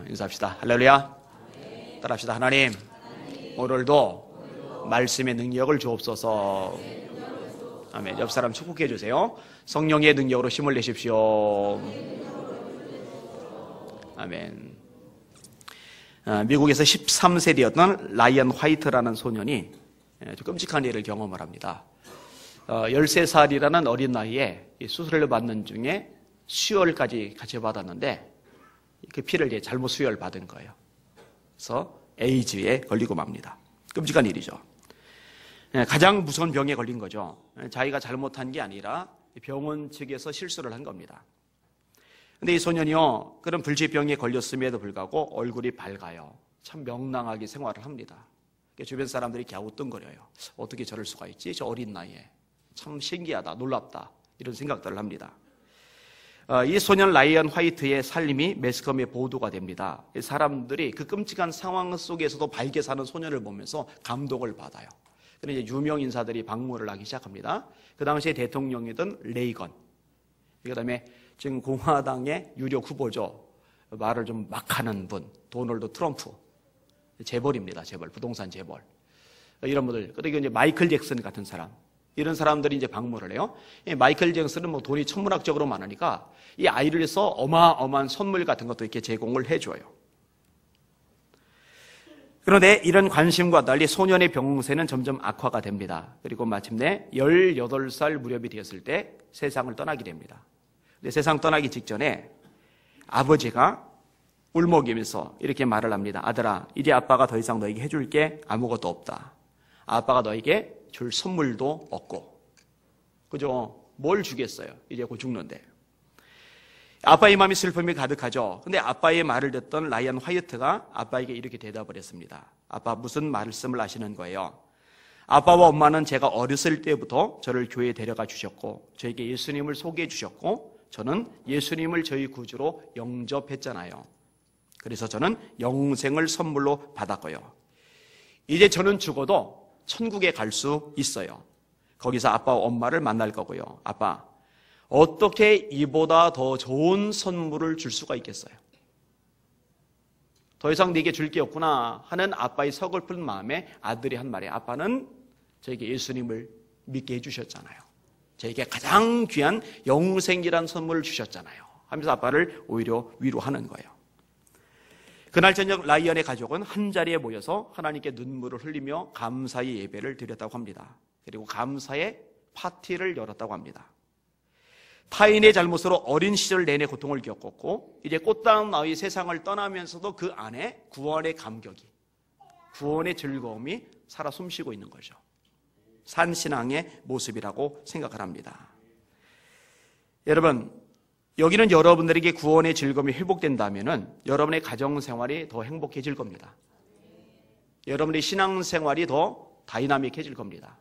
인사합시다. 할렐루야. 따라합시다. 하나님, 오늘도 말씀의 능력을 주옵소서. 아멘. 옆 사람 축복해 주세요. 성령의 능력으로 힘을 내십시오. 아멘. 미국에서 13세대였던 라이언 화이트라는 소년이 아주 끔찍한 일을 경험을 합니다. 13살이라는 어린 나이에 수술을 받는 중에 수혈까지 같이 받았는데 그 피를 이제 잘못 수혈받은 거예요. 그래서 에이즈에 걸리고 맙니다. 끔찍한 일이죠. 가장 무서운 병에 걸린 거죠. 자기가 잘못한 게 아니라 병원 측에서 실수를 한 겁니다. 근데 이 소년이요, 그런 불치병에 걸렸음에도 불구하고 얼굴이 밝아요. 참 명랑하게 생활을 합니다. 주변 사람들이 갸우뚱거려요. 어떻게 저럴 수가 있지? 저 어린 나이에. 참 신기하다, 놀랍다, 이런 생각들을 합니다. 이 소년 라이언 화이트의 삶이 매스컴에 보도가 됩니다. 사람들이 그 끔찍한 상황 속에서도 밝게 사는 소년을 보면서 감동을 받아요. 그래서 이제 유명 인사들이 방문을 하기 시작합니다. 그 당시에 대통령이던 레이건, 그 다음에 지금 공화당의 유력 후보죠. 말을 좀 막 하는 분, 도널드 트럼프, 재벌입니다. 재벌, 부동산 재벌. 이런 분들, 그리고 이제 마이클 잭슨 같은 사람, 이런 사람들이 이제 방문을 해요. 마이클 잭슨은 뭐 돈이 천문학적으로 많으니까 이 아이를 위해서 어마어마한 선물 같은 것도 이렇게 제공을 해줘요. 그런데 이런 관심과 달리 소년의 병세는 점점 악화가 됩니다. 그리고 마침내 18살 무렵이 되었을 때 세상을 떠나게 됩니다. 근데 세상 떠나기 직전에 아버지가 울먹이면서 이렇게 말을 합니다. 아들아, 이제 아빠가 더 이상 너에게 해줄 게 아무것도 없다. 아빠가 너에게 줄 선물도 없고. 그죠? 뭘 주겠어요? 이제 곧 죽는데. 아빠의 마음이 슬픔이 가득하죠. 근데 아빠의 말을 듣던 라이언 화이트가 아빠에게 이렇게 대답을 했습니다. 아빠, 무슨 말씀을 하시는 거예요? 아빠와 엄마는 제가 어렸을 때부터 저를 교회에 데려가 주셨고 저에게 예수님을 소개해 주셨고 저는 예수님을 저희 구주로 영접했잖아요. 그래서 저는 영생을 선물로 받았고요. 이제 저는 죽어도 천국에 갈 수 있어요. 거기서 아빠와 엄마를 만날 거고요. 아빠, 어떻게 이보다 더 좋은 선물을 줄 수가 있겠어요? 더 이상 네게 줄 게 없구나 하는 아빠의 서글픈 마음에 아들이 한 말이에요. 아빠는 저에게 예수님을 믿게 해주셨잖아요. 저에게 가장 귀한 영생이란 선물을 주셨잖아요. 하면서 아빠를 오히려 위로하는 거예요. 그날 저녁 라이언의 가족은 한자리에 모여서 하나님께 눈물을 흘리며 감사의 예배를 드렸다고 합니다. 그리고 감사의 파티를 열었다고 합니다. 타인의 잘못으로 어린 시절 내내 고통을 겪었고 이제 꽃다운 나이 세상을 떠나면서도 그 안에 구원의 감격이, 구원의 즐거움이 살아 숨쉬고 있는 거죠. 산신앙의 모습이라고 생각을 합니다. 여러분, 여기는 여러분들에게 구원의 즐거움이 회복된다면 여러분의 가정생활이 더 행복해질 겁니다. 여러분의 신앙생활이 더 다이나믹해질 겁니다.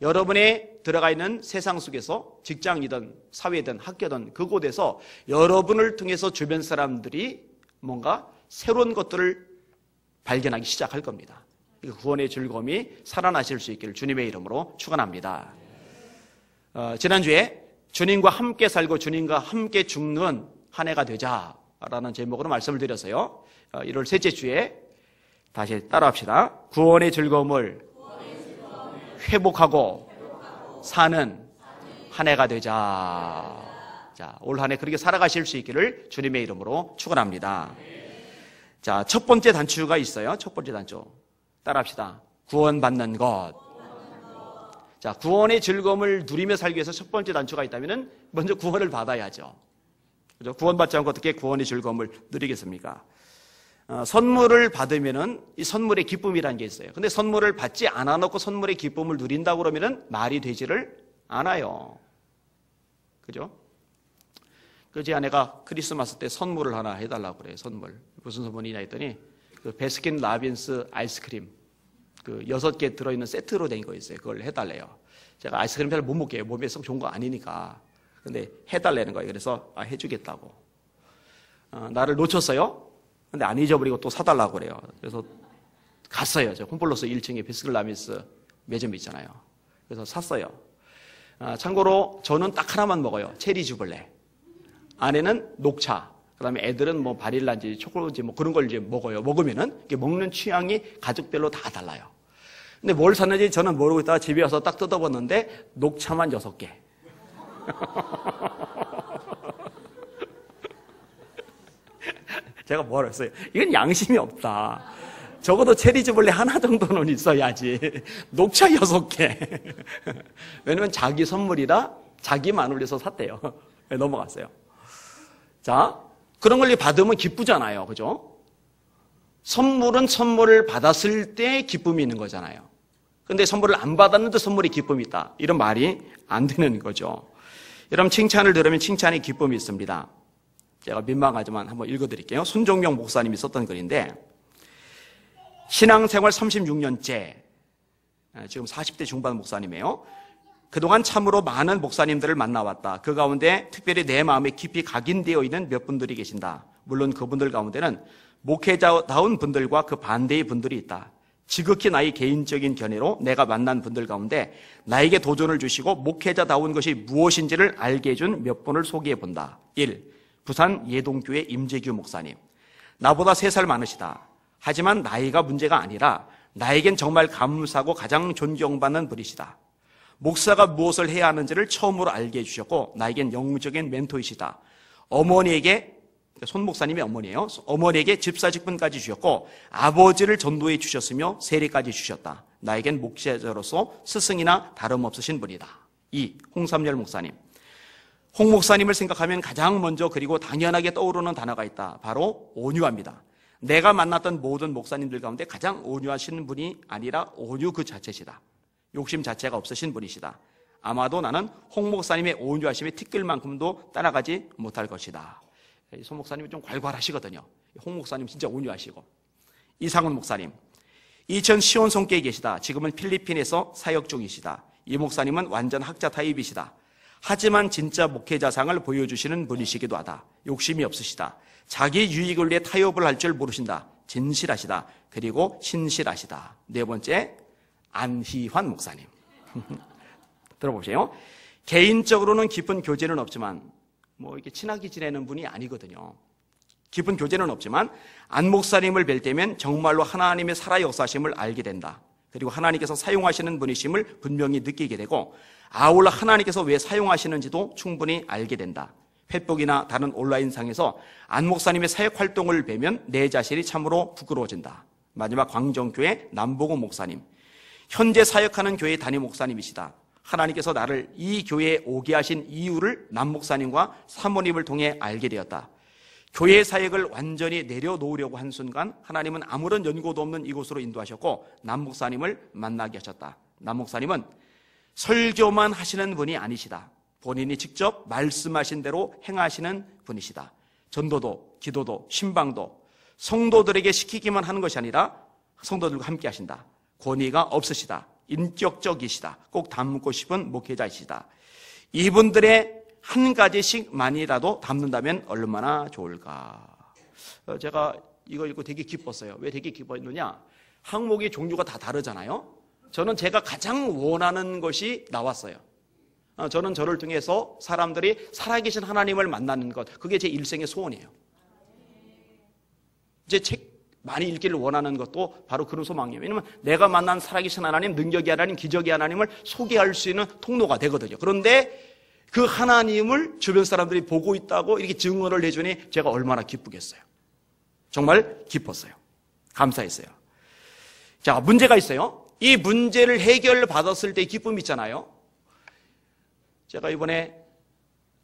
여러분의 들어가 있는 세상 속에서 직장이든 사회든 학교든 그곳에서 여러분을 통해서 주변 사람들이 뭔가 새로운 것들을 발견하기 시작할 겁니다. 구원의 즐거움이 살아나실 수 있기를 주님의 이름으로 축원합니다. 지난주에 주님과 함께 살고 주님과 함께 죽는 한 해가 되자라는 제목으로 말씀을 드렸어요. 1월 셋째 주에 다시 따라합시다. 구원의 즐거움을 회복하고 사는 한 해가 되자. 자, 올 한 해 그렇게 살아가실 수 있기를 주님의 이름으로 축원합니다. 자, 첫 번째 단추가 있어요. 첫 번째 단추. 따라합시다. 구원받는 것. 자, 구원의 즐거움을 누리며 살기 위해서 첫 번째 단추가 있다면 먼저 구원을 받아야죠. 그죠? 구원받지 않고 어떻게 구원의 즐거움을 누리겠습니까? 선물을 받으면은 이 선물의 기쁨이라는 게 있어요. 근데 선물을 받지 않아 놓고 선물의 기쁨을 누린다고 그러면은 말이 되지를 않아요. 그죠? 제 아내가 크리스마스 때 선물을 하나 해달라고 그래요. 선물. 무슨 선물이냐 했더니 그 베스킨 라빈스 아이스크림 그 6개 들어있는 세트로 된 거 있어요. 그걸 해달래요. 제가 아이스크림 잘 못 먹게요. 몸에 썩 좋은 거 아니니까. 근데 해달라는 거예요. 그래서 해주겠다고. 나를 놓쳤어요. 근데 안 잊어버리고 또 사달라고 그래요. 그래서 갔어요. 저 홈플러스 1층에 베스킨 라빈스 매점 있잖아요. 그래서 샀어요. 참고로 저는 딱 하나만 먹어요. 체리 주블레. 아내는 녹차. 그다음에 애들은 뭐 바닐라인지 초콜릿인지 뭐 그런 걸 이제 먹어요. 먹으면은 이게 먹는 취향이 가족별로 다 달라요. 근데 뭘 샀는지 저는 모르고 있다가 집에 와서 딱 뜯어봤는데 녹차만 6개. 제가 뭐라 했어요? 이건 양심이 없다. 적어도 체리즈볼레 하나 정도는 있어야지. 녹차 6개. 왜냐면 자기 선물이라 자기만을 위해서 샀대요. 넘어갔어요. 자, 그런 걸 받으면 기쁘잖아요. 그죠? 선물은 선물을 받았을 때 기쁨이 있는 거잖아요. 근데 선물을 안 받았는데 선물이 기쁨이 있다. 이런 말이 안 되는 거죠. 여러분, 칭찬을 들으면 칭찬에 기쁨이 있습니다. 제가 민망하지만 한번 읽어드릴게요. 손종명 목사님이 썼던 글인데, 신앙생활 36년째, 지금 40대 중반 목사님이에요. 그동안 참으로 많은 목사님들을 만나왔다. 그 가운데 특별히 내 마음에 깊이 각인되어 있는 몇 분들이 계신다. 물론 그분들 가운데는 목회자다운 분들과 그 반대의 분들이 있다. 지극히 나의 개인적인 견해로 내가 만난 분들 가운데 나에게 도전을 주시고 목회자다운 것이 무엇인지를 알게 해준 몇 분을 소개해 본다. 1. 부산 예동교회 임재규 목사님. 나보다 3살 많으시다. 하지만 나이가 문제가 아니라 나에겐 정말 감사하고 가장 존경받는 분이시다. 목사가 무엇을 해야 하는지를 처음으로 알게 해주셨고 나에겐 영적인 멘토이시다. 어머니에게, 손 목사님의 어머니예요. 어머니에게 집사직분까지 주셨고 아버지를 전도해 주셨으며 세례까지 주셨다. 나에겐 목사자로서 스승이나 다름없으신 분이다. 2. 홍삼열 목사님. 홍 목사님을 생각하면 가장 먼저 그리고 당연하게 떠오르는 단어가 있다. 바로 온유합니다. 내가 만났던 모든 목사님들 가운데 가장 온유하신 분이 아니라 온유 그 자체시다. 욕심 자체가 없으신 분이시다. 아마도 나는 홍 목사님의 온유하심에 티끌만큼도 따라가지 못할 것이다. 손 목사님이 좀 괄괄하시거든요. 홍 목사님 진짜 온유하시고. 이상훈 목사님. 이천 시온성교에 계시다. 지금은 필리핀에서 사역 중이시다. 이 목사님은 완전 학자 타입이시다. 하지만 진짜 목회자상을 보여주시는 분이시기도 하다. 욕심이 없으시다. 자기 유익을 위해 타협을 할 줄 모르신다. 진실하시다. 그리고 신실하시다. 4번째, 안희환 목사님. 들어보세요. 개인적으로는 깊은 교제는 없지만 뭐 이렇게 친하게 지내는 분이 아니거든요. 깊은 교제는 없지만 안 목사님을 뵐 때면 정말로 하나님의 살아 역사심을 알게 된다. 그리고 하나님께서 사용하시는 분이심을 분명히 느끼게 되고 아울러 하나님께서 왜 사용하시는지도 충분히 알게 된다. 페이스북이나 다른 온라인상에서 안 목사님의 사역 활동을 뵈면 내 자신이 참으로 부끄러워진다. 마지막 광정교회 남보고 목사님. 현재 사역하는 교회 담임 목사님이시다. 하나님께서 나를 이 교회에 오게 하신 이유를 남 목사님과 사모님을 통해 알게 되었다. 교회 사역을 완전히 내려놓으려고 한 순간 하나님은 아무런 연고도 없는 이곳으로 인도하셨고 남 목사님을 만나게 하셨다. 남 목사님은 설교만 하시는 분이 아니시다. 본인이 직접 말씀하신 대로 행하시는 분이시다. 전도도, 기도도, 신방도 성도들에게 시키기만 하는 것이 아니라 성도들과 함께 하신다. 권위가 없으시다. 인격적이시다. 꼭 닮고 싶은 목회자이시다. 이분들의 한 가지씩만이라도 담는다면 얼마나 좋을까. 제가 이거 읽고 되게 기뻤어요. 왜 되게 기뻤느냐? 항목의 종류가 다 다르잖아요. 저는 제가 가장 원하는 것이 나왔어요. 저는 저를 통해서 사람들이 살아계신 하나님을 만나는 것, 그게 제 일생의 소원이에요. 제 책 많이 읽기를 원하는 것도 바로 그런 소망이에요. 왜냐하면 내가 만난 살아계신 하나님, 능력의 하나님, 기적의 하나님을 소개할 수 있는 통로가 되거든요. 그런데 그 하나님을 주변 사람들이 보고 있다고 이렇게 증언을 해주니 제가 얼마나 기쁘겠어요. 정말 기뻤어요. 감사했어요. 자, 문제가 있어요. 이 문제를 해결받았을 때의 기쁨이 있잖아요. 제가 이번에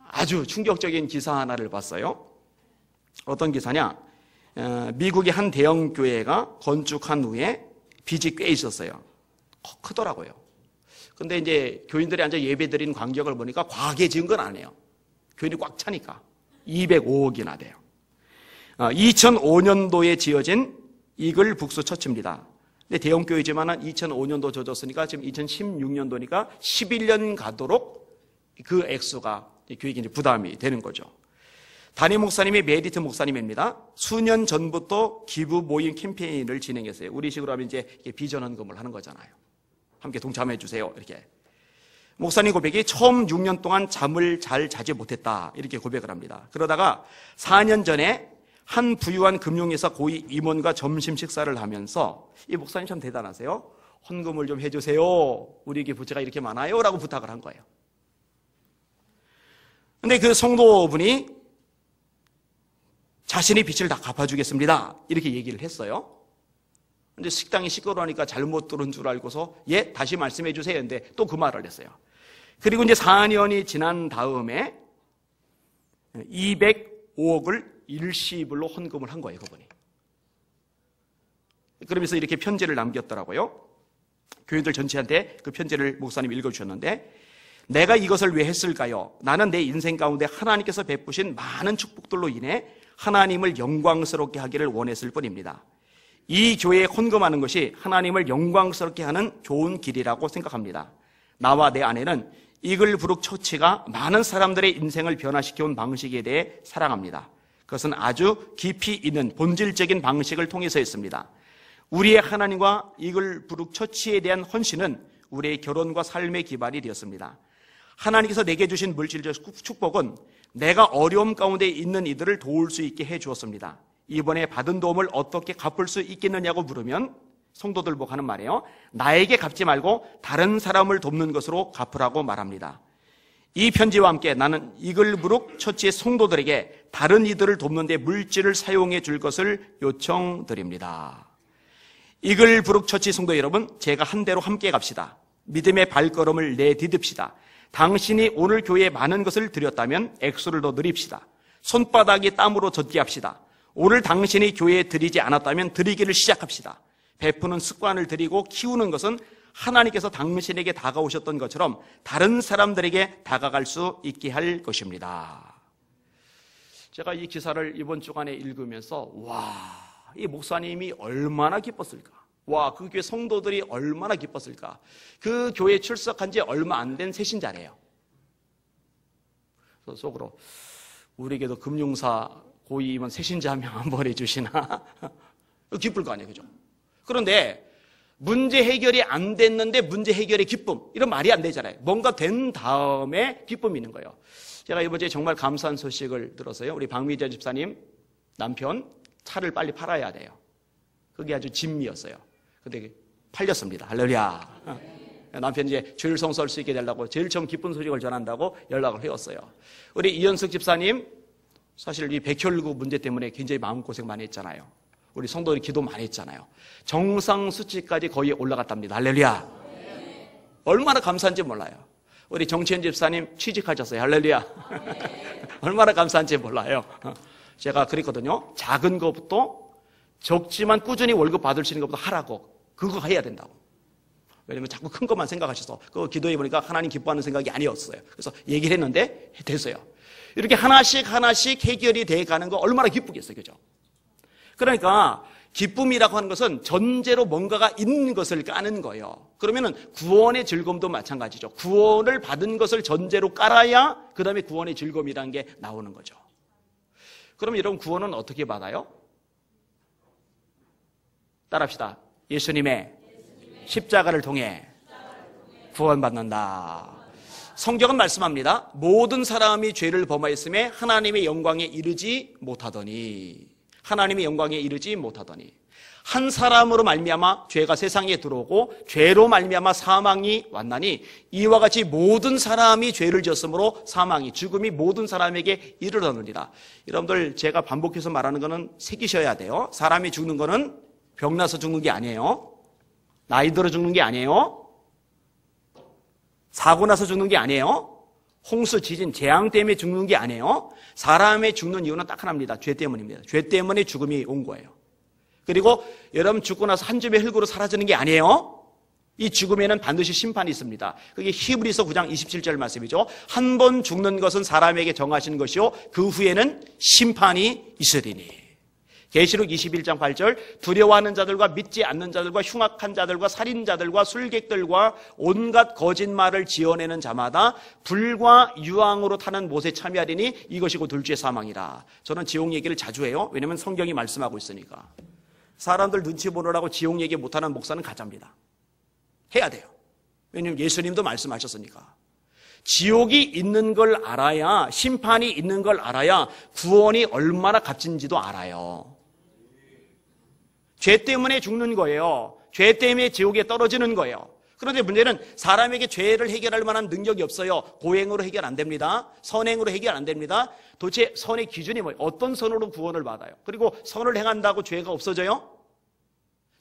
아주 충격적인 기사 하나를 봤어요. 어떤 기사냐? 미국의 한 대형 교회가 건축한 후에 빚이 꽤 있었어요. 크더라고요. 근데 이제 교인들이 앉아 예배드린 광경을 보니까 과하게 지은 건 아니에요. 교인이 꽉 차니까 205억이나 돼요. 2005년도에 지어진 이글 북스 처치입니다. 근데 대형 교회지만은 2005년도 지어졌으니까 지금 2016년도니까 11년 가도록 그 액수가 교회에 부담이 되는 거죠. 담임 목사님이 메리트 목사님입니다. 수년 전부터 기부 모임 캠페인을 진행했어요. 우리식으로 하면 이제 비전 헌금을 하는 거잖아요. 함께 동참해 주세요. 이렇게. 목사님 고백이 처음 6년 동안 잠을 잘 자지 못했다 이렇게 고백을 합니다. 그러다가 4년 전에 한 부유한 금융회사 고위 임원과 점심 식사를 하면서 이 목사님 참 대단하세요. 헌금을 좀 해주세요. 우리에게 부채가 이렇게 많아요 라고 부탁을 한 거예요. 근데 그 성도분이 자신이 빚을 다 갚아주겠습니다 이렇게 얘기를 했어요. 근데 식당이 시끄러우니까 잘못 들은 줄 알고서 예 다시 말씀해 주세요 근데 또 그 말을 했어요. 그리고 이제 4년이 지난 다음에 205억을 일시불로 헌금을 한 거예요 그분이. 그러면서 이렇게 편지를 남겼더라고요. 교인들 전체한테 그 편지를 목사님이 읽어주셨는데, 내가 이것을 왜 했을까요? 나는 내 인생 가운데 하나님께서 베푸신 많은 축복들로 인해 하나님을 영광스럽게 하기를 원했을 뿐입니다. 이 교회에 헌금하는 것이 하나님을 영광스럽게 하는 좋은 길이라고 생각합니다. 나와 내 아내는 이글브룩 처치가 많은 사람들의 인생을 변화시켜온 방식에 대해 사랑합니다. 그것은 아주 깊이 있는 본질적인 방식을 통해서였습니다. 우리의 하나님과 이글브룩 처치에 대한 헌신은 우리의 결혼과 삶의 기반이 되었습니다. 하나님께서 내게 주신 물질적 축복은 내가 어려움 가운데 있는 이들을 도울 수 있게 해주었습니다. 이번에 받은 도움을 어떻게 갚을 수 있겠느냐고 물으면 성도들 보고 하는 말이에요. 나에게 갚지 말고 다른 사람을 돕는 것으로 갚으라고 말합니다. 이 편지와 함께 나는 이글브룩 처치의 성도들에게 다른 이들을 돕는 데 물질을 사용해 줄 것을 요청드립니다. 이글브룩 처치 성도 여러분, 제가 한 대로 함께 갑시다. 믿음의 발걸음을 내디딥시다. 당신이 오늘 교회에 많은 것을 드렸다면 액수를 더 늘립시다. 손바닥이 땀으로 젖게 합시다. 오늘 당신이 교회에 드리지 않았다면 드리기를 시작합시다. 베푸는 습관을 들이고 키우는 것은 하나님께서 당신에게 다가오셨던 것처럼 다른 사람들에게 다가갈 수 있게 할 것입니다. 제가 이 기사를 이번 주간에 읽으면서 이 목사님이 얼마나 기뻤을까? 그 교회 성도들이 얼마나 기뻤을까? 그 교회에 출석한 지 얼마 안 된 새신자래요. 그래서 속으로 우리에게도 금융사 고위임원 새신자 한 명 안 보내주시나? 기쁠 거 아니에요, 그죠? 그런데 문제 해결이 안 됐는데 문제 해결의 기쁨, 이런 말이 안 되잖아요. 뭔가 된 다음에 기쁨이 있는 거예요. 제가 이번 주에 정말 감사한 소식을 들었어요. 우리 박미자 집사님 남편 차를 빨리 팔아야 돼요. 그게 아주 진미였어요. 근데 팔렸습니다. 할렐루야. 남편이 이제 주일성 설 수 있게 되려고 제일 처음 기쁜 소식을 전한다고 연락을 해왔어요. 우리 이현숙 집사님 사실 이 백혈구 문제 때문에 굉장히 마음고생 많이 했잖아요. 우리 성도들이 기도 많이 했잖아요. 정상 수치까지 거의 올라갔답니다. 할렐루야. 얼마나 감사한지 몰라요. 우리 정치현 집사님 취직하셨어요. 할렐루야. 얼마나 감사한지 몰라요. 제가 그랬거든요. 작은 것부터 적지만 꾸준히 월급 받을 수 있는 것부터 하라고. 그거 해야 된다고. 왜냐면 자꾸 큰 것만 생각하셔서 그거 기도해 보니까 하나님 기뻐하는 생각이 아니었어요. 그래서 얘기를 했는데 됐어요. 이렇게 하나씩 해결이 돼 가는 거 얼마나 기쁘겠어요. 그죠? 그러니까 기쁨이라고 하는 것은 전제로 뭔가가 있는 것을 까는 거예요. 그러면은 구원의 즐거움도 마찬가지죠. 구원을 받은 것을 전제로 깔아야 그 다음에 구원의 즐거움이라는 게 나오는 거죠. 그럼 여러분 구원은 어떻게 받아요? 따라합시다. 예수님의 십자가를 통해 구원받는다. 성경은 말씀합니다. 모든 사람이 죄를 범하였음에 하나님의 영광에 이르지 못하더니 한 사람으로 말미암아 죄가 세상에 들어오고 죄로 말미암아 사망이 왔나니 이와 같이 모든 사람이 죄를 지었으므로 사망이 죽음이 모든 사람에게 이르렀느니라. 여러분들 제가 반복해서 말하는 거는 새기셔야 돼요. 사람이 죽는 거는 병나서 죽는 게 아니에요. 나이 들어 죽는 게 아니에요. 사고 나서 죽는 게 아니에요. 홍수, 지진, 재앙 때문에 죽는 게 아니에요. 사람의 죽는 이유는 딱 하나입니다. 죄 때문입니다. 죄 때문에 죽음이 온 거예요. 그리고 여러분 죽고 나서 한 줌의 흙으로 사라지는 게 아니에요. 이 죽음에는 반드시 심판이 있습니다. 그게 히브리서 9장 27절 말씀이죠. 한 번 죽는 것은 사람에게 정하신 것이요 그 후에는 심판이 있으리니. 계시록 21장 8절 두려워하는 자들과 믿지 않는 자들과 흉악한 자들과 살인자들과 술객들과 온갖 거짓말을 지어내는 자마다 불과 유황으로 타는 못에 참여하리니 이것이 곧 둘째 사망이라. 저는 지옥 얘기를 자주 해요. 왜냐하면 성경이 말씀하고 있으니까. 사람들 눈치 보느라고 지옥 얘기 못하는 목사는 가짜입니다. 해야 돼요. 왜냐하면 예수님도 말씀하셨으니까. 지옥이 있는 걸 알아야, 심판이 있는 걸 알아야 구원이 얼마나 값진지도 알아요. 죄 때문에 죽는 거예요. 죄 때문에 지옥에 떨어지는 거예요. 그런데 문제는 사람에게 죄를 해결할 만한 능력이 없어요. 고행으로 해결 안 됩니다. 선행으로 해결 안 됩니다. 도대체 선의 기준이 뭐예요? 어떤 선으로 구원을 받아요? 그리고 선을 행한다고 죄가 없어져요?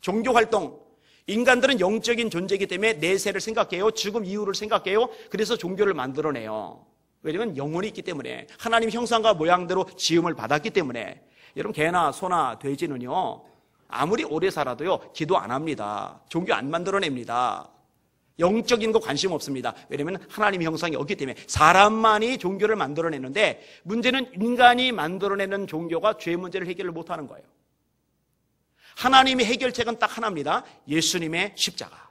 종교활동, 인간들은 영적인 존재이기 때문에 내세를 생각해요. 죽음 이후를 생각해요. 그래서 종교를 만들어내요. 왜냐하면 영혼이 있기 때문에, 하나님 형상과 모양대로 지음을 받았기 때문에. 여러분, 개나 소나 돼지는요, 아무리 오래 살아도요 기도 안 합니다. 종교 안 만들어냅니다. 영적인 거 관심 없습니다. 왜냐하면 하나님의 형상이 없기 때문에. 사람만이 종교를 만들어내는데, 문제는 인간이 만들어내는 종교가 죄 문제를 해결을 못하는 거예요. 하나님의 해결책은 딱 하나입니다. 예수님의 십자가.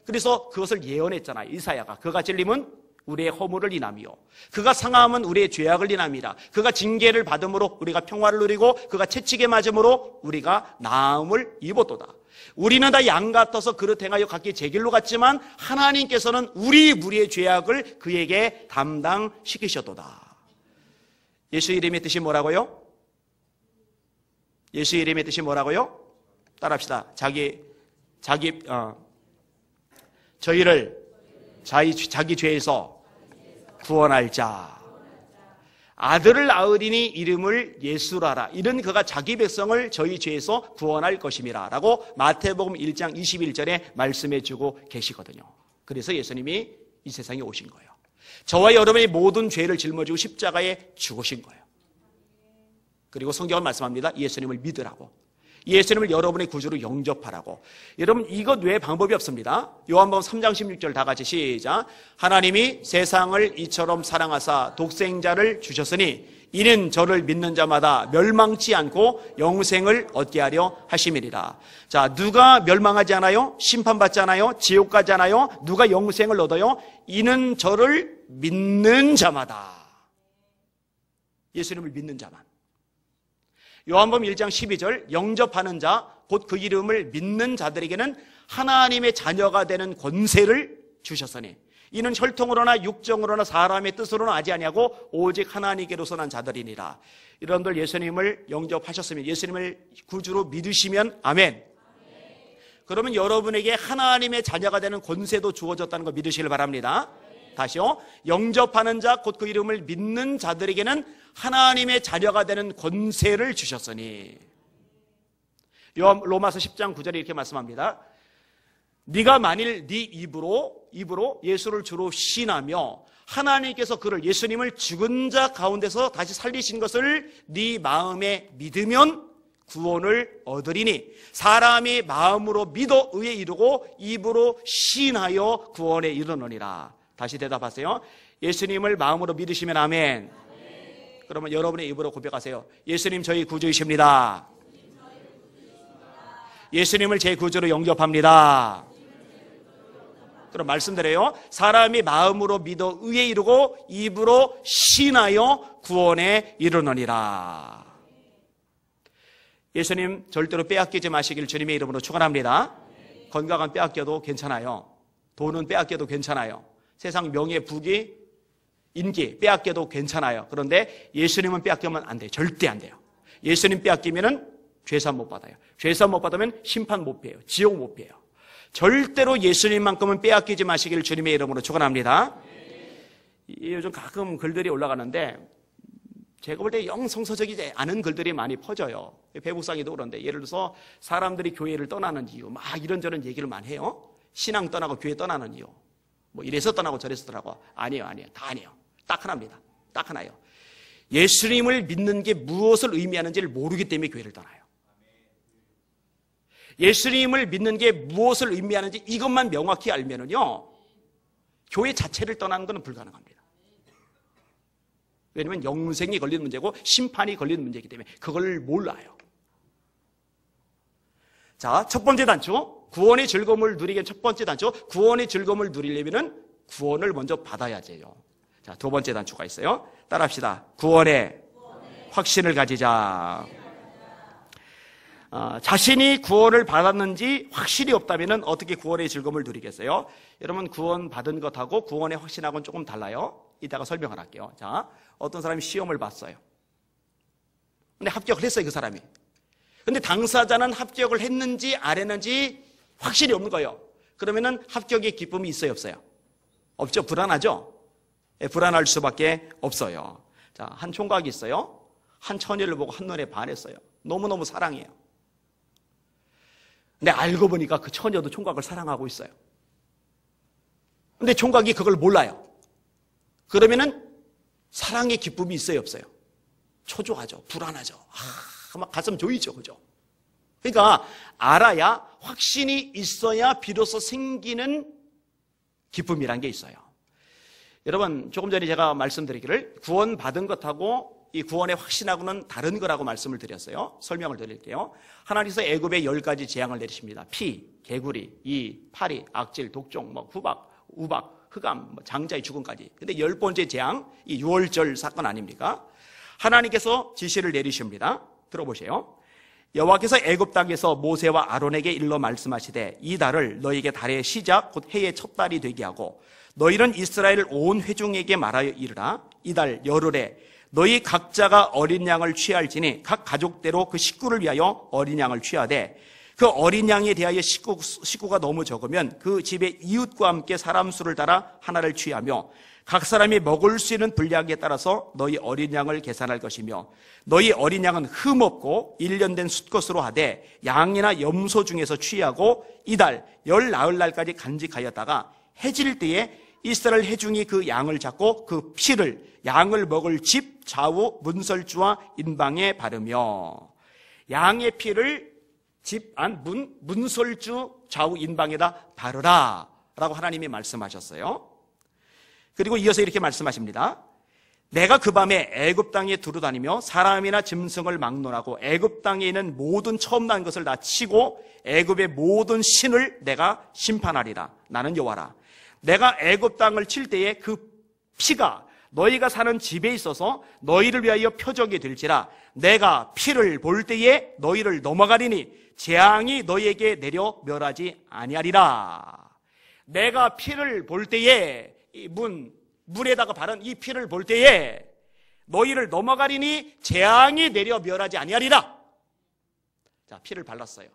그래서 그것을 예언했잖아요. 이사야가. 그가 찔림은 우리의 허물을 인함이요, 그가 상함은 우리의 죄악을 인함이라. 그가 징계를 받음으로 우리가 평화를 누리고, 그가 채찍에 맞음으로 우리가 나음을 입었도다. 우리는 다 양 같아서 그릇 행하여 각기 제 길로 갔지만 하나님께서는 우리 무리의 죄악을 그에게 담당시키셨도다. 예수 이름의 뜻이 뭐라고요? 예수 이름의 뜻이 뭐라고요? 따라합시다. 저희를 자기 죄에서 구원할 자. 아들을 낳으리니 이름을 예수라라. 이는 그가 자기 백성을 저희 죄에서 구원할 것임이라 라고 마태복음 1장 21절에 말씀해 주고 계시거든요. 그래서 예수님이 이 세상에 오신 거예요. 저와 여러분의 모든 죄를 짊어지고 십자가에 죽으신 거예요. 그리고 성경은 말씀합니다. 예수님을 믿으라고, 예수님을 여러분의 구주로 영접하라고. 여러분, 이것 외에 방법이 없습니다. 요한복음 3장 16절 다 같이 시작. 하나님이 세상을 이처럼 사랑하사 독생자를 주셨으니 이는 저를 믿는 자마다 멸망치 않고 영생을 얻게 하려 하심이니라. 자, 누가 멸망하지 않아요? 심판받지 않아요? 지옥 가지 않아요? 누가 영생을 얻어요? 이는 저를 믿는 자마다. 예수님을 믿는 자만. 요한복음 1장 12절, 영접하는 자, 곧 그 이름을 믿는 자들에게는 하나님의 자녀가 되는 권세를 주셨으니 이는 혈통으로나 육정으로나 사람의 뜻으로는 하지 아니하고 오직 하나님께로서 난 자들이니라. 여러분들 예수님을 영접하셨으면, 예수님을 구주로 믿으시면 아멘. 그러면 여러분에게 하나님의 자녀가 되는 권세도 주어졌다는 거 믿으시길 바랍니다. 다시요. 영접하는 자, 곧 그 이름을 믿는 자들에게는 하나님의 자녀가 되는 권세를 주셨으니. 로마서 10장 9절에 이렇게 말씀합니다. 네가 만일 네 입으로 예수를 주로 신하며 하나님께서 그를, 예수님을 죽은 자 가운데서 다시 살리신 것을 네 마음에 믿으면 구원을 얻으리니 사람이 마음으로 믿어 의에 이르고 입으로 신하여 구원에 이르느니라. 다시 대답하세요. 예수님을 마음으로 믿으시면 아멘. 그러면 여러분의 입으로 고백하세요. 예수님 저희 구주이십니다. 예수님을 제 구주로 영접합니다. 그럼 말씀드려요. 사람이 마음으로 믿어 의에 이르고 입으로 신하여 구원에 이르느니라. 예수님 절대로 빼앗기지 마시길 주님의 이름으로 축원합니다. 건강은 빼앗겨도 괜찮아요. 돈은 빼앗겨도 괜찮아요. 세상 명예, 부귀, 인기 빼앗겨도 괜찮아요. 그런데 예수님은 빼앗기면 안 돼요. 절대 안 돼요. 예수님 빼앗기면은 죄산 못 받아요. 죄산 못 받으면 심판 못 피해요. 지옥 못 피해요. 절대로 예수님만큼은 빼앗기지 마시길 주님의 이름으로 축원합니다. 요즘 가끔 글들이 올라가는데 제가 볼 때 영 성서적이지 않은 글들이 많이 퍼져요. 배북상에도 그런데 예를 들어서 사람들이 교회를 떠나는 이유 막 이런저런 얘기를 많이 해요. 신앙 떠나고 교회 떠나는 이유 뭐 이래서 떠나고 저래서 떠나고. 아니에요. 다 아니에요. 딱 하나입니다. 딱 하나예요. 예수님을 믿는 게 무엇을 의미하는지를 모르기 때문에 교회를 떠나요. 예수님을 믿는 게 무엇을 의미하는지 이것만 명확히 알면은요, 교회 자체를 떠나는 것은 불가능합니다. 왜냐하면 영생이 걸리는 문제고 심판이 걸리는 문제이기 때문에 그걸 몰라요. 자, 첫 번째 단추, 구원의 즐거움을 누리기엔 첫 번째 단추, 구원의 즐거움을 누리려면 구원을 먼저 받아야 돼요. 자, 두 번째 단추가 있어요. 따라합시다. 구원의 확신을 가지자. 자신이 구원을 받았는지 확실히 없다면 어떻게 구원의 즐거움을 누리겠어요? 여러분, 구원 받은 것하고 구원의 확신하고는 조금 달라요. 이따가 설명을 할게요. 자, 어떤 사람이 시험을 봤어요. 근데 합격을 했어요, 그 사람이. 근데 당사자는 합격을 했는지 안 했는지 확실히 없는 거예요. 그러면은 합격의 기쁨이 있어요, 없어요? 없죠. 불안하죠. 불안할 수밖에 없어요. 자, 한 총각이 있어요. 한 처녀를 보고 한눈에 반했어요. 너무너무 사랑해요. 근데 알고 보니까 그 처녀도 총각을 사랑하고 있어요. 근데 총각이 그걸 몰라요. 그러면은 사랑의 기쁨이 있어요, 없어요? 초조하죠. 불안하죠. 막 가슴 조이죠. 그죠? 그러니까 알아야, 확신이 있어야 비로소 생기는 기쁨이란 게 있어요. 여러분, 조금 전에 제가 말씀드리기를 구원 받은 것하고 이 구원의 확신하고는 다른 거라고 말씀을 드렸어요. 설명을 드릴게요. 하나님께서 애굽에 10가지 재앙을 내리십니다. 피, 개구리, 이, 파리, 악질, 독종, 후박, 우박, 흑암, 장자의 죽음까지. 근데 10번째 재앙, 이 유월절 사건 아닙니까? 하나님께서 지시를 내리십니다. 들어보세요. 여호와께서 애굽 땅에서 모세와 아론에게 일러 말씀하시되 이 달을 너희에게 달의 시작 곧 해의 첫 달이 되게 하고 너희는 이스라엘 온 회중에게 말하여 이르라. 이 달 열흘에 너희 각자가 어린 양을 취할지니 각 가족대로 그 식구를 위하여 어린 양을 취하되 그 어린 양에 대하여 식구가 너무 적으면 그 집의 이웃과 함께 사람 수를 따라 하나를 취하며 각 사람이 먹을 수 있는 분량에 따라서 너희 어린 양을 계산할 것이며 너희 어린 양은 흠없고 1년 된 숫것으로 하되 양이나 염소 중에서 취하고 이달 열 나흘날까지 간직하였다가 해질 때에 이스라엘 회중이 그 양을 잡고 그 피를 양을 먹을 집 좌우 문설주와 인방에 바르며 양의 피를 집 안 문설주 좌우 인방에다 바르라 라고 하나님이 말씀하셨어요. 그리고 이어서 이렇게 말씀하십니다. 내가 그 밤에 애굽 땅에 두루다니며 사람이나 짐승을 막론하고 애굽 땅에 있는 모든 처음 난 것을 다 치고 애굽의 모든 신을 내가 심판하리라. 나는 여호와라. 내가 애굽 땅을 칠 때에 그 피가 너희가 사는 집에 있어서 너희를 위하여 표적이 될지라. 내가 피를 볼 때에 너희를 넘어가리니 재앙이 너희에게 내려 멸하지 아니하리라. 내가 피를 볼 때에 이 문에다가 바른 이 피를 볼 때에 너희를 넘어가리니 재앙이 내려 멸하지 아니하리라. 자, 피를 발랐어요.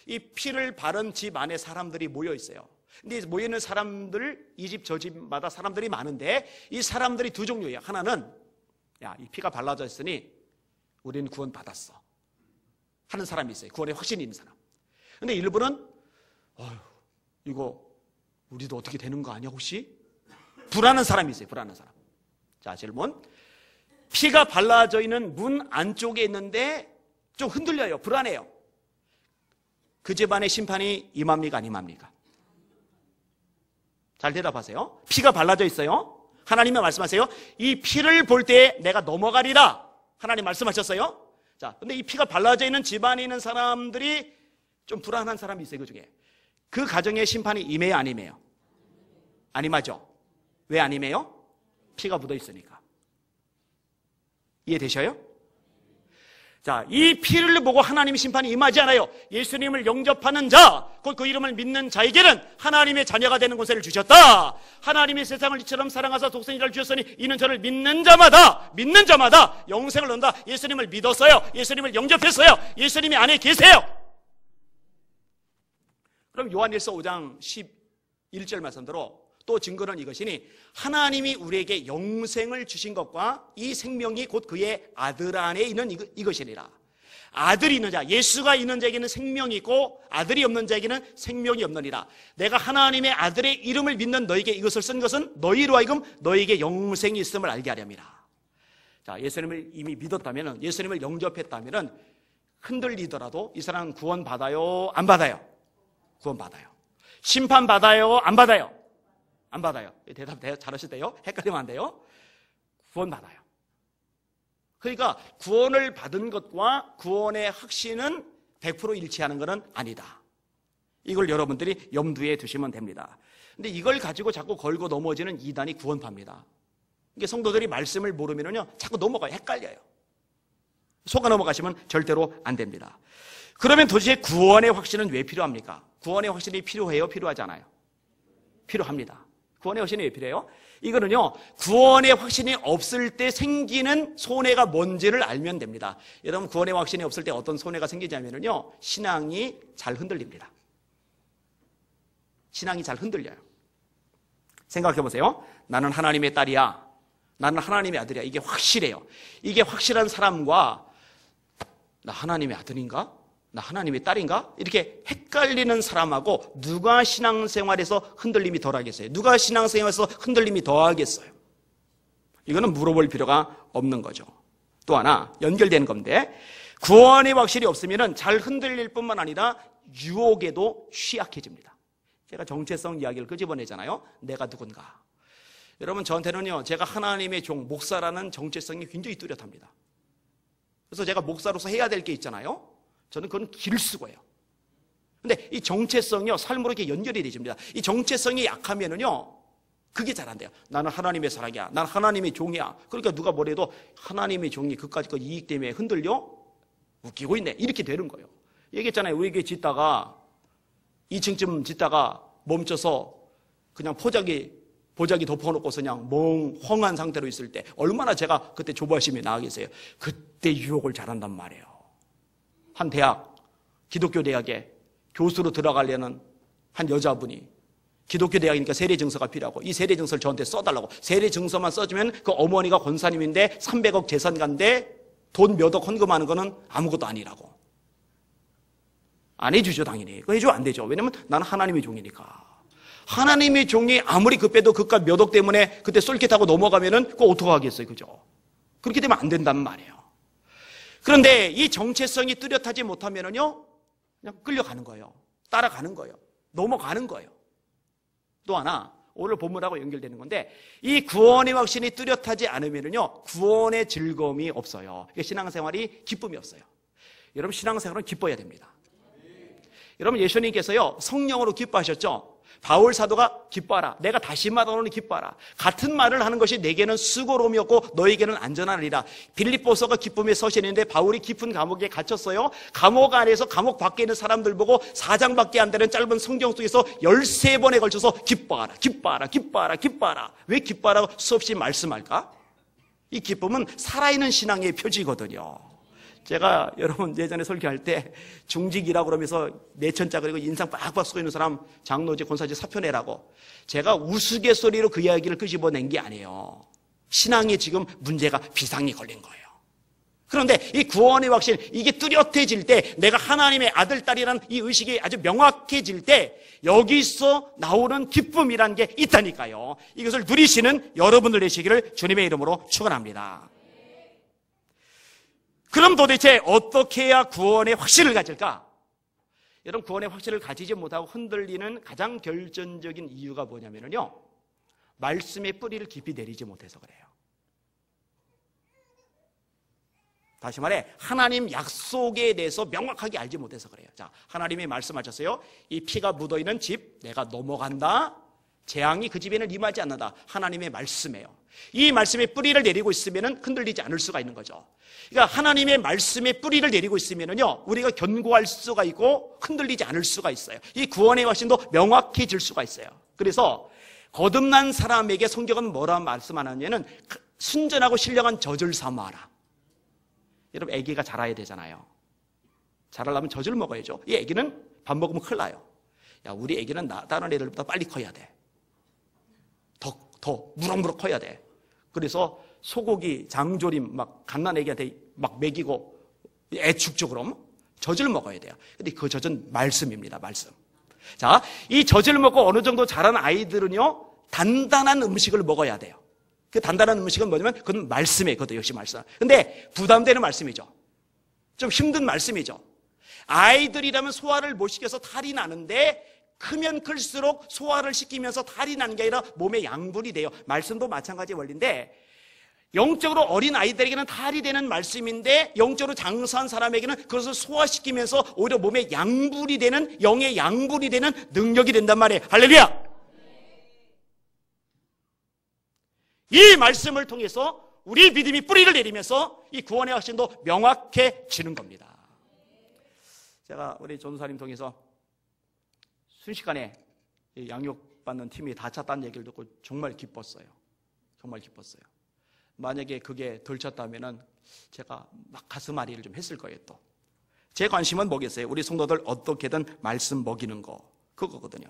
이 피를 바른 집 안에 사람들이 모여 있어요. 근데 모여있는 사람들, 이 집 저 집마다 사람들이 많은데 이 사람들이 두 종류예요. 하나는 야, 이 피가 발라져 있으니 우리는 구원 받았어 하는 사람이 있어요. 구원에 확신이 있는 사람. 근데 일부는 이거 우리도 어떻게 되는 거 아니야 혹시? 불안한 사람이 있어요. 불안한 사람. 자, 질문. 피가 발라져 있는 문 안쪽에 있는데 좀 흔들려요. 불안해요. 그 집안의 심판이 임합니까? 안 임합니까? 잘 대답하세요. 피가 발라져 있어요. 하나님이 말씀하세요. 이 피를 볼 때 내가 넘어가리라. 하나님 말씀하셨어요. 자, 근데 이 피가 발라져 있는 집안에 있는 사람들이 좀 불안한 사람이 있어요. 그 중에. 그 가정의 심판이 임해요? 안 임해요? 안 임하죠? 왜 안 임해요? 피가 묻어 있으니까. 이해되셔요? 자, 이 피를 보고 하나님의 심판이 임하지 않아요. 예수님을 영접하는 자, 곧 그 이름을 믿는 자에게는 하나님의 자녀가 되는 권세를 주셨다. 하나님의 세상을 이처럼 사랑하사 독생자를 주셨으니 이는 저를 믿는 자마다 영생을 얻는다. 예수님을 믿었어요. 예수님을 영접했어요. 예수님이 안에 계세요. 그럼 요한일서 5장 11절 말씀대로 또 증거는 이것이니 하나님이 우리에게 영생을 주신 것과 이 생명이 곧 그의 아들 안에 있는 이것이니라. 아들이 있는 자, 예수가 있는 자에게는 생명이 있고 아들이 없는 자에게는 생명이 없느니라. 내가 하나님의 아들의 이름을 믿는 너에게 이것을 쓴 것은 너희로 하여금 너에게 영생이 있음을 알게 하렵니다. 자, 예수님을 이미 믿었다면, 예수님을 영접했다면 흔들리더라도 이 사람은 구원 받아요? 안 받아요? 구원 받아요. 심판 받아요? 안 받아요? 안 받아요. 대답 잘하시대요. 헷갈리면 안 돼요. 구원 받아요. 그러니까 구원을 받은 것과 구원의 확신은 100% 일치하는 것은 아니다. 이걸 여러분들이 염두에 두시면 됩니다. 근데 이걸 가지고 자꾸 걸고 넘어지는 이단이 구원파입니다. 이게 성도들이 말씀을 모르면요 자꾸 넘어가요. 헷갈려요. 속아 넘어가시면 절대로 안 됩니다. 그러면 도대체 구원의 확신은 왜 필요합니까? 구원의 확신이 필요해요? 필요하지 않아요? 필요합니다. 구원의 확신이 왜 필요해요? 이거는요, 구원의 확신이 없을 때 생기는 손해가 뭔지를 알면 됩니다. 여러분, 구원의 확신이 없을 때 어떤 손해가 생기냐면요, 신앙이 잘 흔들립니다. 신앙이 잘 흔들려요. 생각해 보세요. 나는 하나님의 딸이야. 나는 하나님의 아들이야. 이게 확실해요. 이게 확실한 사람과 나 하나님의 아들인가? 나 하나님의 딸인가? 이렇게 헷갈리는 사람하고 누가 신앙생활에서 흔들림이 덜하겠어요? 누가 신앙생활에서 흔들림이 더하겠어요? 이거는 물어볼 필요가 없는 거죠. 또 하나 연결되는 건데, 구원의 확실이 없으면 잘 흔들릴 뿐만 아니라 유혹에도 취약해집니다. 제가 정체성 이야기를 끄집어내잖아요. 내가 누군가. 여러분, 저한테는요, 제가 하나님의 종, 목사라는 정체성이 굉장히 뚜렷합니다. 그래서 제가 목사로서 해야 될 게 있잖아요. 저는 그건 길쓰고요. 근데 이 정체성이요, 삶으로 이렇게 연결이 되집니다. 이 정체성이 약하면은요, 그게 잘 안 돼요. 나는 하나님의 사랑이야. 나는 하나님의 종이야. 그러니까 누가 뭐래도 하나님의 종이 그까짓 거 이익 때문에 흔들려? 웃기고 있네. 이렇게 되는 거예요. 얘기했잖아요. 우리 교회 짓다가 2층쯤 짓다가 멈춰서 그냥 보자기 덮어놓고서 그냥 멍황한 상태로 있을 때 얼마나 제가 그때 조바심이 나가겠어요. 그때 유혹을 잘한단 말이에요. 한 대학, 기독교 대학에 교수로 들어가려는 한 여자분이 기독교 대학이니까 세례증서가 필요하고 이 세례증서를 저한테 써달라고. 세례증서만 써주면 그 어머니가 권사님인데 300억 재산가인데 돈 몇 억 헌금하는 거는 아무것도 아니라고. 안 해주죠, 당연히. 그거 해주면 안 되죠. 왜냐면 나는 하나님의 종이니까. 하나님의 종이 아무리 급해도 그깟 몇 억 때문에 그때 쏠깃하고 넘어가면은 그거 어떡하겠어요, 그죠? 그렇게 되면 안 된단 말이에요. 그런데 이 정체성이 뚜렷하지 못하면은요, 그냥 끌려가는 거예요. 따라가는 거예요. 넘어가는 거예요. 또 하나, 오늘 본문하고 연결되는 건데, 이 구원의 확신이 뚜렷하지 않으면은요, 구원의 즐거움이 없어요. 신앙생활이 기쁨이 없어요. 여러분, 신앙생활은 기뻐야 됩니다. 여러분, 예수님께서요, 성령으로 기뻐하셨죠? 바울 사도가 기뻐하라. 내가 다시 말하노니 기뻐하라. 같은 말을 하는 것이 내게는 수고로움이었고 너에게는 안전하리라. 빌립보서가 기쁨의 서신인데 바울이 깊은 감옥에 갇혔어요. 감옥 안에서 감옥 밖에 있는 사람들 보고 4장밖에 안 되는 짧은 성경 속에서 13번에 걸쳐서 기뻐하라, 기뻐하라, 기뻐하라, 기뻐하라. 왜 기뻐하라고 수없이 말씀할까? 이 기쁨은 살아있는 신앙의 표지거든요. 제가 여러분 예전에 설교할 때 중직이라고 그러면서 내천자 그리고 인상 빡빡 쏘고 있는 사람 장로지 권사지 사표내라고 제가 우스갯소리로 그 이야기를 끄집어낸 게 아니에요. 신앙에 지금 문제가 비상이 걸린 거예요. 그런데 이 구원의 확신, 이게 뚜렷해질 때, 내가 하나님의 아들, 딸이라는 이 의식이 아주 명확해질 때 여기서 나오는 기쁨이라는 게 있다니까요. 이것을 누리시는 여러분들 되시기를 주님의 이름으로 축원합니다. 그럼 도대체 어떻게 해야 구원의 확신을 가질까? 여러분, 구원의 확신을 가지지 못하고 흔들리는 가장 결정적인 이유가 뭐냐면요, 말씀의 뿌리를 깊이 내리지 못해서 그래요. 다시 말해, 하나님 약속에 대해서 명확하게 알지 못해서 그래요. 자, 하나님이 말씀하셨어요. 이 피가 묻어있는 집 내가 넘어간다. 재앙이 그 집에는 임하지 않는다. 하나님의 말씀이에요. 이 말씀의 뿌리를 내리고 있으면 흔들리지 않을 수가 있는 거죠. 그러니까 하나님의 말씀의 뿌리를 내리고 있으면요, 우리가 견고할 수가 있고 흔들리지 않을 수가 있어요. 이 구원의 확신도 명확해질 수가 있어요. 그래서 거듭난 사람에게 성경은 뭐라 말씀하냐면 순전하고 신령한 젖을 삼아라. 여러분, 아기가 자라야 되잖아요. 자라려면 젖을 먹어야죠. 이 아기는 밥 먹으면 큰일 나요. 야, 우리 아기는 다른 애들보다 빨리 커야 돼. 더 무럭무럭 커야 돼. 그래서 소고기, 장조림 막 갓난 애기한테 막 먹이고 애축죠. 그럼 젖을 먹어야 돼요. 근데 그 젖은 말씀입니다. 말씀. 자, 이 젖을 먹고 어느 정도 자란 아이들은요, 단단한 음식을 먹어야 돼요. 그 단단한 음식은 뭐냐면 그건 말씀이에요. 그것도 역시 말씀. 근데 부담되는 말씀이죠. 좀 힘든 말씀이죠. 아이들이라면 소화를 못 시켜서 탈이 나는데 크면 클수록 소화를 시키면서 탈이 나는 게 아니라 몸에 양분이 돼요. 말씀도 마찬가지 원리인데, 영적으로 어린 아이들에게는 탈이 되는 말씀인데 영적으로 장수한 사람에게는 그것을 소화시키면서 오히려 몸에 양분이 되는, 영의 양분이 되는 능력이 된단 말이에요. 할렐루야! 이 말씀을 통해서 우리 믿음이 뿌리를 내리면서 이 구원의 확신도 명확해지는 겁니다. 제가 우리 전도사님 통해서 순식간에 양육받는 팀이 다 찼다는 얘기를 듣고 정말 기뻤어요. 정말 기뻤어요. 만약에 그게 덜 찼다면은 제가 막 가슴앓이를 좀 했을 거예요. 또 제 관심은 뭐겠어요? 우리 성도들 어떻게든 말씀 먹이는 거, 그거거든요.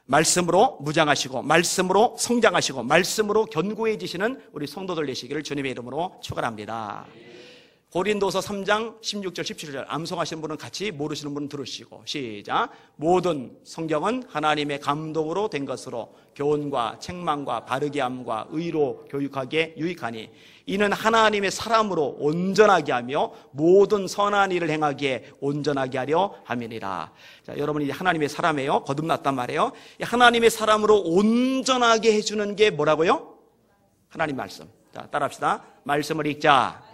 말씀으로 무장하시고 말씀으로 성장하시고 말씀으로 견고해지시는 우리 성도들 되시기를 주님의 이름으로 축원합니다. 고린도서 3장 16절 17절 암송하시는 분은 같이, 모르시는 분은 들으시고. 시작. 모든 성경은 하나님의 감동으로 된 것으로 교훈과 책망과 바르게 함과 의로 교육하기에 유익하니 이는 하나님의 사람으로 온전하게 하며 모든 선한 일을 행하기에 온전하게 하려 함이니라. 자, 여러분이 하나님의 사람이에요. 거듭났단 말이에요. 하나님의 사람으로 온전하게 해주는 게 뭐라고요? 하나님 말씀. 자, 따라합시다. 말씀을 읽자,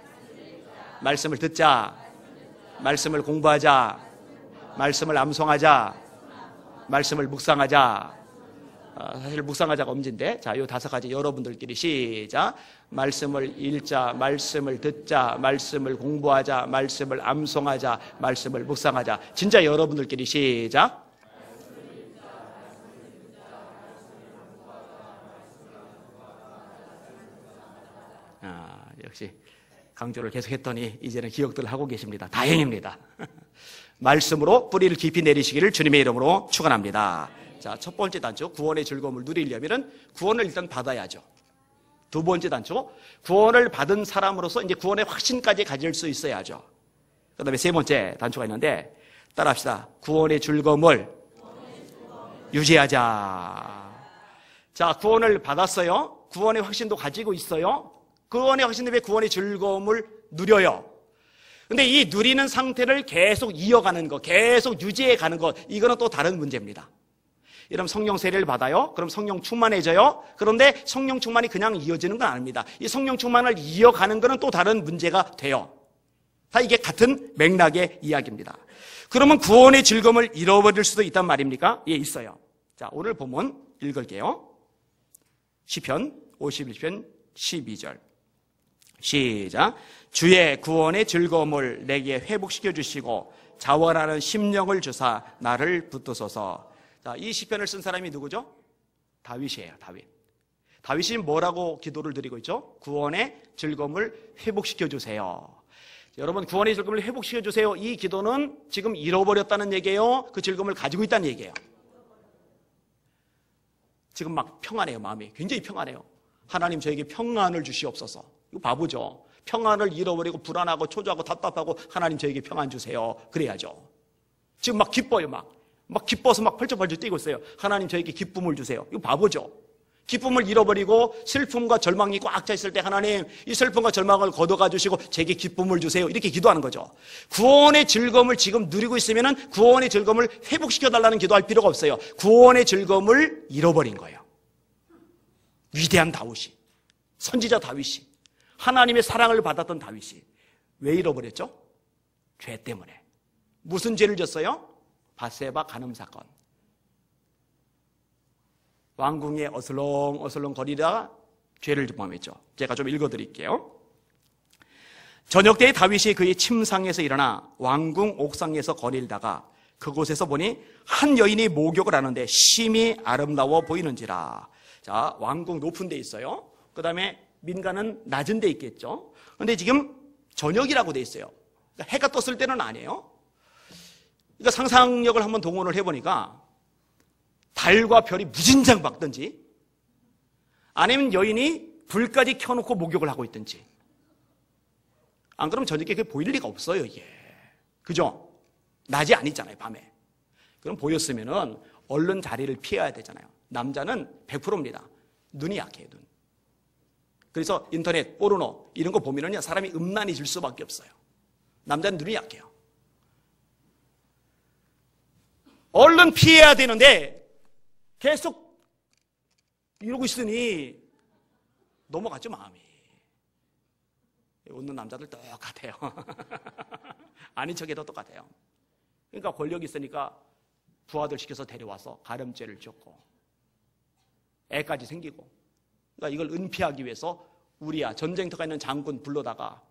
말씀을 듣자, 말씀을 공부하자, 말씀을 암송하자, 말씀을 묵상하자. 사실 묵상하자가 엄지인데, 자, 요 5가지 여러분들끼리 시작. 말씀을 읽자, 말씀을 듣자, 말씀을 공부하자, 말씀을 암송하자, 말씀을 묵상하자. 진짜 여러분들끼리 시작. 역시 강조를 계속했더니 이제는 기억들을 하고 계십니다. 다행입니다. 말씀으로 뿌리를 깊이 내리시기를 주님의 이름으로 축원합니다. 자, 첫 번째 단추, 구원의 즐거움을 누리려면 구원을 일단 받아야죠. 두 번째 단추, 구원을 받은 사람으로서 이제 구원의 확신까지 가질 수 있어야죠. 그 다음에 세 번째 단추가 있는데, 따라합시다. 구원의 즐거움을 유지하자. 자, 구원을 받았어요. 구원의 확신도 가지고 있어요. 구원의 확신 때문에 구원의 즐거움을 누려요. 근데 이 누리는 상태를 계속 이어가는 것, 계속 유지해 가는 것, 이거는 또 다른 문제입니다. 여러분, 성령 세례를 받아요? 그럼 성령 충만해져요? 그런데 성령 충만이 그냥 이어지는 건 아닙니다. 이 성령 충만을 이어가는 것은 또 다른 문제가 돼요. 다 이게 같은 맥락의 이야기입니다. 그러면 구원의 즐거움을 잃어버릴 수도 있단 말입니까? 예, 있어요. 자, 오늘 본문 읽을게요. 시편 51편 12절. 시작. 주의 구원의 즐거움을 내게 회복시켜 주시고 자원하는 심령을 주사 나를 붙드소서. 자, 이 시편을 쓴 사람이 누구죠? 다윗이에요. 다윗이 뭐라고 기도를 드리고 있죠? 구원의 즐거움을 회복시켜 주세요. 여러분, 구원의 즐거움을 회복시켜 주세요. 이 기도는 지금 잃어버렸다는 얘기예요? 그 즐거움을 가지고 있다는 얘기예요? 지금 막 평안해요. 마음이 굉장히 평안해요. 하나님, 저에게 평안을 주시옵소서. 이거 바보죠. 평안을 잃어버리고 불안하고 초조하고 답답하고 하나님, 저에게 평안 주세요. 그래야죠. 지금 막 기뻐요. 막 기뻐서 막 펄쩍펄쩍 뛰고 있어요. 하나님, 저에게 기쁨을 주세요. 이거 바보죠. 기쁨을 잃어버리고 슬픔과 절망이 꽉 차 있을 때 하나님, 이 슬픔과 절망을 걷어가 주시고 제게 기쁨을 주세요. 이렇게 기도하는 거죠. 구원의 즐거움을 지금 누리고 있으면 구원의 즐거움을 회복시켜달라는 기도할 필요가 없어요. 구원의 즐거움을 잃어버린 거예요. 위대한 다윗이, 선지자 다윗이, 하나님의 사랑을 받았던 다윗이 왜 잃어버렸죠? 죄 때문에. 무슨 죄를 졌어요? 밧세바 간음 사건. 왕궁에 어슬렁어슬렁 거리다가 죄를 범했죠. 제가 좀 읽어드릴게요. 저녁 때에 다윗이 그의 침상에서 일어나 왕궁 옥상에서 거닐다가 그곳에서 보니 한 여인이 목욕을 하는데 심히 아름다워 보이는지라. 자, 왕궁 높은 데 있어요. 그 다음에 민가는 낮은 데 있겠죠. 그런데 지금 저녁이라고 돼 있어요. 그러니까 해가 떴을 때는 아니에요. 그러니까 상상력을 한번 동원을 해보니까 달과 별이 무진장 밝든지, 아니면 여인이 불까지 켜놓고 목욕을 하고 있든지. 안 그러면 저녁에 그게 보일 리가 없어요, 이게. 그죠? 낮이 아니잖아요, 밤에. 그럼 보였으면은 얼른 자리를 피해야 되잖아요. 남자는 100%입니다. 눈이 약해요, 눈. 그래서 인터넷, 포르노 이런 거 보면은요, 사람이 음란해질 수밖에 없어요. 남자는 눈이 약해요. 얼른 피해야 되는데 계속 이러고 있으니 넘어갔죠, 마음이. 웃는 남자들 똑같아요. 아닌 척해도 똑같아요. 그러니까 권력이 있으니까 부하들 시켜서 데려와서 가늠죄를 줬고 애까지 생기고. 그러니까 이걸 은폐하기 위해서 우리야 전쟁터가 있는 장군 불러다가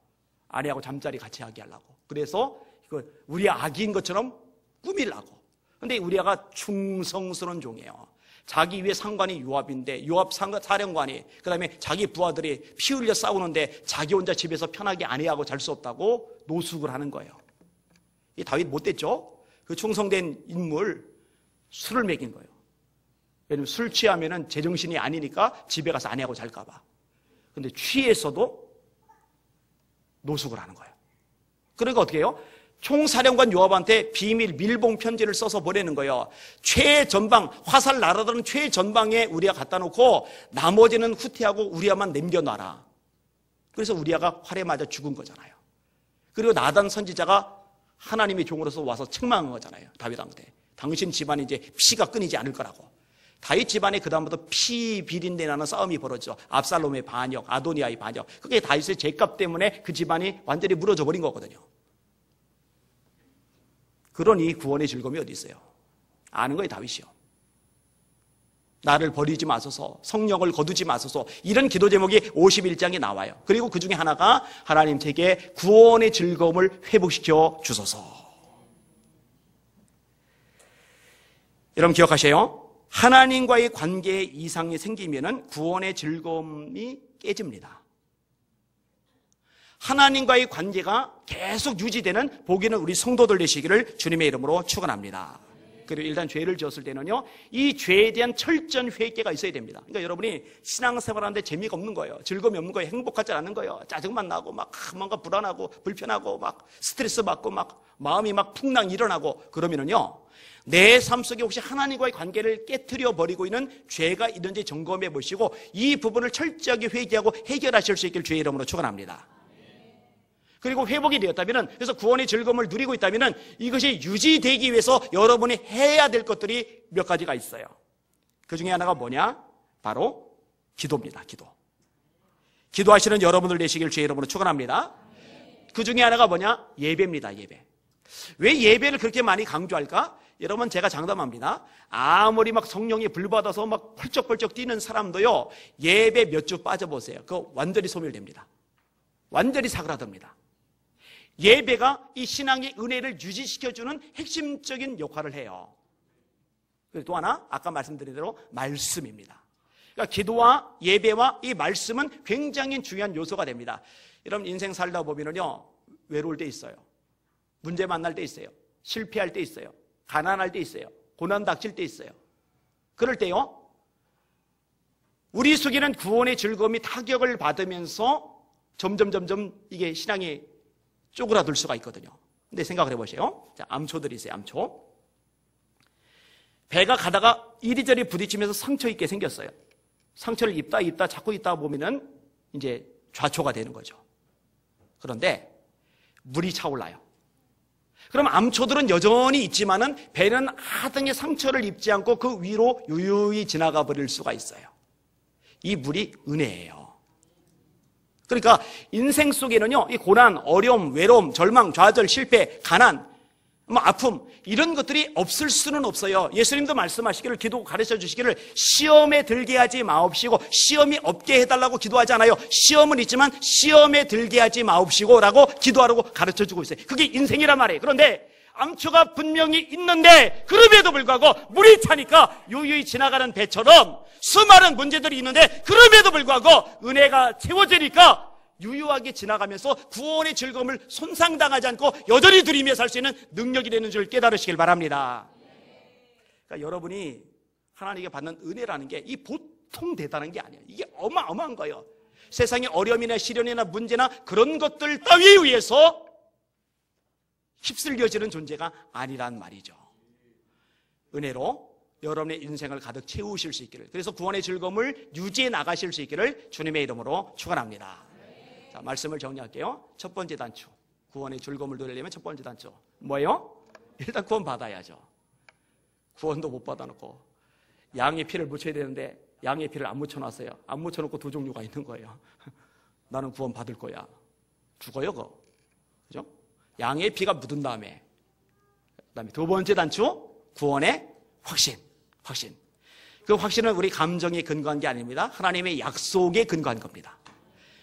아내하고 잠자리 같이 하게 하려고. 그래서 이거 우리 아기인 것처럼 꾸밀라고. 근데 우리 아가 충성스러운 종이에요. 자기 위에 상관이 요압인데 요압 사령관이 그다음에 자기 부하들이 피 흘려 싸우는데 자기 혼자 집에서 편하게 아내하고 잘 수 없다고 노숙을 하는 거예요. 이 다윗 못됐죠? 그 충성된 인물 술을 먹인 거예요. 왜냐면 술 취하면은 제정신이 아니니까 집에 가서 아내하고 잘까 봐. 근데 취해서도 노숙을 하는 거예요. 그러니까 어떻게 해요? 총사령관 요압한테 비밀 밀봉 편지를 써서 보내는 거예요. 최전방, 화살 날아드는 최전방에 우리아 갖다 놓고 나머지는 후퇴하고 우리아만 남겨놔라. 그래서 우리아가 활에 맞아 죽은 거잖아요. 그리고 나단 선지자가 하나님의 종으로서 와서 책망한 거잖아요. 다윗한테. 당신 집안이 이제 피가 끊이지 않을 거라고. 다윗 집안에 그다음부터 피 비린내 나는 싸움이 벌어지죠. 압살롬의 반역, 아도니아의 반역. 그게 다윗의 죄값 때문에 그 집안이 완전히 무너져 버린 거거든요. 그러니 구원의 즐거움이 어디 있어요? 아는 거예요, 다윗이요. 나를 버리지 마소서, 성령을 거두지 마소서, 이런 기도 제목이 51장에 나와요. 그리고 그 중에 하나가 하나님 제게 구원의 즐거움을 회복시켜 주소서. 여러분 기억하세요. 하나님과의 관계에 이상이 생기면은 구원의 즐거움이 깨집니다. 하나님과의 관계가 계속 유지되는 복이는 우리 성도들 되시기를 주님의 이름으로 축원합니다. 그리고 일단 죄를 지었을 때는요, 이 죄에 대한 철저한 회개가 있어야 됩니다. 그러니까 여러분이 신앙생활하는데 재미가 없는 거예요. 즐거움이 없는 거예요. 행복하지 않은 거예요. 짜증만 나고 막 뭔가 불안하고 불편하고 막 스트레스 받고 막 마음이 막 풍랑 일어나고 그러면은요, 내 삶 속에 혹시 하나님과의 관계를 깨트려 버리고 있는 죄가 있는지 점검해 보시고 이 부분을 철저하게 회개하고 해결하실 수 있기를 주의 이름으로 축원합니다. 그리고 회복이 되었다면, 그래서 구원의 즐거움을 누리고 있다면 이것이 유지되기 위해서 여러분이 해야 될 것들이 몇 가지가 있어요. 그 중에 하나가 뭐냐? 바로 기도입니다. 기도하시는 여러분들 되시길 주의 이름으로 축원합니다. 그 중에 하나가 뭐냐? 예배입니다. 예배. 왜 예배를 그렇게 많이 강조할까? 여러분 제가 장담합니다. 아무리 막 성령이 불받아서 막 펄쩍펄쩍 뛰는 사람도요, 예배 몇 주 빠져보세요. 그거 완전히 소멸됩니다. 완전히 사그라듭니다. 예배가 이 신앙의 은혜를 유지시켜주는 핵심적인 역할을 해요. 그리고 또 하나 아까 말씀드린 대로 말씀입니다. 그러니까 기도와 예배와 이 말씀은 굉장히 중요한 요소가 됩니다. 여러분 인생 살다 보면은요, 외로울 때 있어요. 문제 만날 때 있어요. 실패할 때 있어요. 가난할 때 있어요. 고난 닥칠 때 있어요. 그럴 때요, 우리 속에는 구원의 즐거움이 타격을 받으면서 점점 이게 신앙이 쪼그라들 수가 있거든요. 근데 생각을 해보세요. 자, 암초들이 있어요. 암초. 배가 가다가 이리저리 부딪히면서 상처 있게 생겼어요. 상처를 입다 자꾸 입다 보면은 이제 좌초가 되는 거죠. 그런데 물이 차올라요. 그럼 암초들은 여전히 있지만은 배는 하등의 상처를 입지 않고 그 위로 유유히 지나가 버릴 수가 있어요. 이 물이 은혜예요. 그러니까 인생 속에는요, 이 고난, 어려움, 외로움, 절망, 좌절, 실패, 가난, 아픔 이런 것들이 없을 수는 없어요. 예수님도 말씀하시기를, 기도 가르쳐 주시기를 시험에 들게 하지 마옵시고 시험이 없게 해달라고 기도하지 않아요. 시험은 있지만 시험에 들게 하지 마옵시고 라고 기도하라고 가르쳐 주고 있어요. 그게 인생이란 말이에요. 그런데 암초가 분명히 있는데 그럼에도 불구하고 물이 차니까 유유히 지나가는 배처럼 수많은 문제들이 있는데 그럼에도 불구하고 은혜가 채워지니까 유유하게 지나가면서 구원의 즐거움을 손상당하지 않고 여전히 누리며 살 수 있는 능력이 되는 줄 깨달으시길 바랍니다. 그러니까 여러분이 하나님께 받는 은혜라는 게 이 보통 대단한 게 아니에요. 이게 어마어마한 거예요. 세상의 어려움이나 시련이나 문제나 그런 것들 따위에 의해서 휩쓸려지는 존재가 아니란 말이죠. 은혜로 여러분의 인생을 가득 채우실 수 있기를, 그래서 구원의 즐거움을 유지해 나가실 수 있기를 주님의 이름으로 축원합니다. 자, 말씀을 정리할게요. 첫 번째 단추, 구원의 즐거움을 누리려면 첫 번째 단추 뭐예요? 일단 구원 받아야죠. 구원도 못 받아놓고 양의 피를 묻혀야 되는데 양의 피를 안 묻혀놨어요. 안 묻혀놓고 두 종류가 있는 거예요. 나는 구원 받을 거야. 죽어요 그거. 그죠? 양의 피가 묻은 다음에, 그다음에 두 번째 단추, 구원의 확신. 그 확신은 우리 감정에 근거한 게 아닙니다. 하나님의 약속에 근거한 겁니다.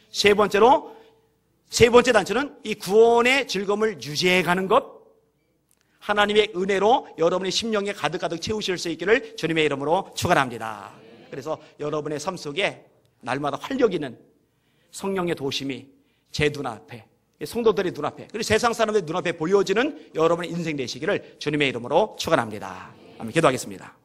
세 번째로 세 번째 단추는 이 구원의 즐거움을 유지해 가는 것. 하나님의 은혜로 여러분의 심령에 가득가득 채우실 수 있기를 주님의 이름으로 축원합니다. 그래서 여러분의 삶 속에 날마다 활력 있는 성령의 도심이 제 눈앞에, 성도들의 눈앞에, 그리고 세상 사람들의 눈앞에 보여지는 여러분의 인생 되시기를 주님의 이름으로 축원합니다. 한번 기도하겠습니다.